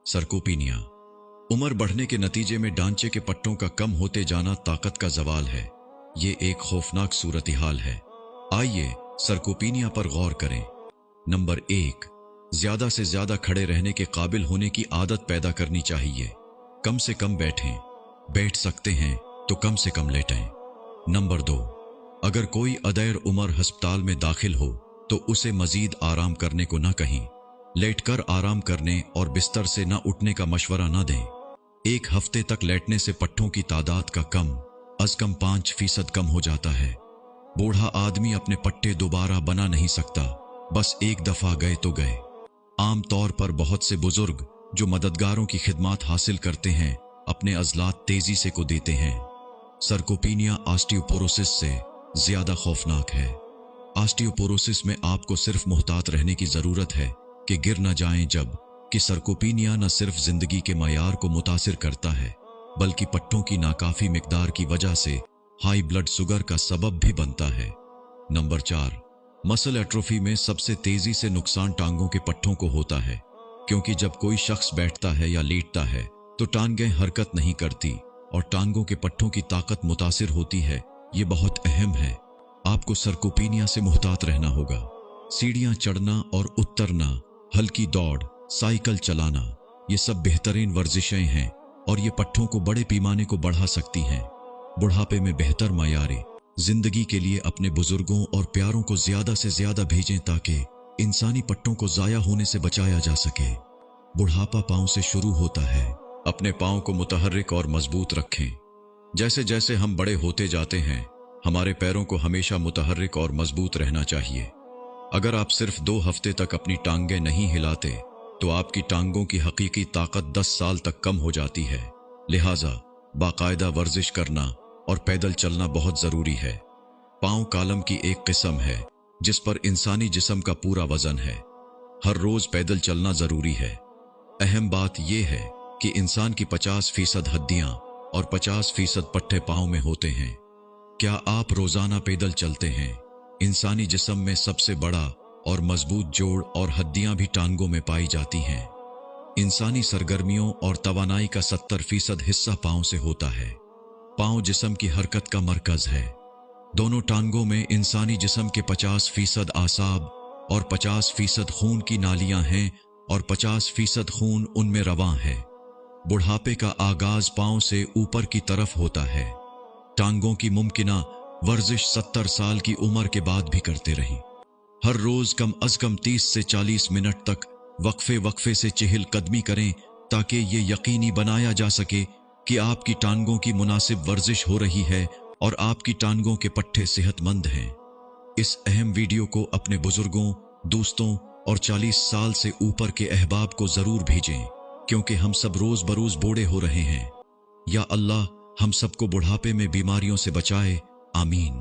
सरकोपीनिया। उम्र बढ़ने के नतीजे में ढांचे के पट्टों का कम होते जाना ताकत का जवाल है। ये एक खौफनाक सूरत-ए-हाल है। आइए सरकोपीनिया पर गौर करें। नंबर 1, ज्यादा से ज्यादा खड़े रहने के काबिल होने की आदत पैदा करनी चाहिए। कम से कम बैठें, बैठ सकते हैं तो कम से कम लेटें। नंबर 2, अगर कोई अदैर उम्र अस्पताल में दाखिल हो तो उसे मजीद आराम करने को न कहें। लेटकर आराम करने और बिस्तर से न उठने का मशवरा न दें। 1 हफ्ते तक लेटने से पट्टों की तादाद का कम अज कम 5% कम हो जाता है। बूढ़ा आदमी अपने पट्टे दोबारा बना नहीं सकता, बस एक दफा गए तो गए। आम तौर पर बहुत से बुजुर्ग जो मददगारों की खिदमत हासिल करते हैं अपने अजलात तेजी से को देते हैं। सरकोपीनिया ऑस्टियोपोरोसिस से ज्यादा खौफनाक है। ऑस्टियोपोरोसिस में आपको सिर्फ मुहतात रहने की जरूरत है कि गिर न जाएं, जब कि सरकोपीनिया न सिर्फ जिंदगी के मयार को मुतासिर करता है बल्कि पट्टों की नाकाफी मिकदार की वजह से हाई ब्लड शुगर का सबब भी बनता है। नंबर 4, मसल एट्रोफी में सबसे तेजी से नुकसान टांगों के पट्टों को होता है, क्योंकि जब कोई शख्स बैठता है या लेटता है तो टांगें हरकत नहीं करती और टांगों के पट्टों की ताकत मुतासिर होती है। ये बहुत अहम है। आपको सरकोपीनिया से मुहतात रहना होगा। सीढ़ियां चढ़ना और उतरना, हल्की दौड़, साइकिल चलाना, ये सब बेहतरीन वर्जिशें हैं और ये पट्टों को बड़े पैमाने को बढ़ा सकती हैं। बुढ़ापे में बेहतर मयारे जिंदगी के लिए अपने बुजुर्गों और प्यारों को ज्यादा से ज्यादा भेजें ताकि इंसानी पट्टों को जाया होने से बचाया जा सके। बुढ़ापा पांव से शुरू होता है। अपने पांव को मुतहर्रिक और मजबूत रखें। जैसे जैसे हम बड़े होते जाते हैं हमारे पैरों को हमेशा मुतहर्रिक और मजबूत रहना चाहिए। अगर आप सिर्फ 2 हफ्ते तक अपनी टांगें नहीं हिलाते तो आपकी टांगों की हकीकी ताकत 10 साल तक कम हो जाती है। लिहाजा बाकायदा वर्जिश करना और पैदल चलना बहुत जरूरी है। पांव कालम की एक किस्म है जिस पर इंसानी जिस्म का पूरा वजन है। हर रोज पैदल चलना जरूरी है। अहम बात यह है कि इंसान की 50% हड्डियां और 50% पट्टे पांव में होते हैं। क्या आप रोजाना पैदल चलते हैं? इंसानी जिस्म में सबसे बड़ा और मजबूत जोड़ और हड्डियां भी टांगों में पाई जाती हैं। इंसानी सरगर्मियों और तवानाई का 70% हिस्सा पांव से होता है। पांव जिस्म की हरकत का मरकज है। दोनों टांगों में इंसानी जिस्म के 50% आसाब और 50% खून की नालियां हैं और 50% खून उनमें रवां है। बुढ़ापे का आगाज पांव से ऊपर की तरफ होता है। टांगों की मुमकिना वर्जिश 70 साल की उम्र के बाद भी करते रहें। हर रोज कम अज कम 30 से 40 मिनट तक वक्फे से चहल कदमी करें ताकि ये यकीनी बनाया जा सके कि आपकी टांगों की मुनासिब वर्जिश हो रही है और आपकी टांगों के पट्टे सेहतमंद हैं। इस अहम वीडियो को अपने बुजुर्गों, दोस्तों और 40 साल से ऊपर के अहबाब को जरूर भेजें, क्योंकि हम सब रोज बरोज बूढ़े हो रहे हैं। या अल्लाह हम सबको बुढ़ापे में बीमारियों से बचाए। आमीन।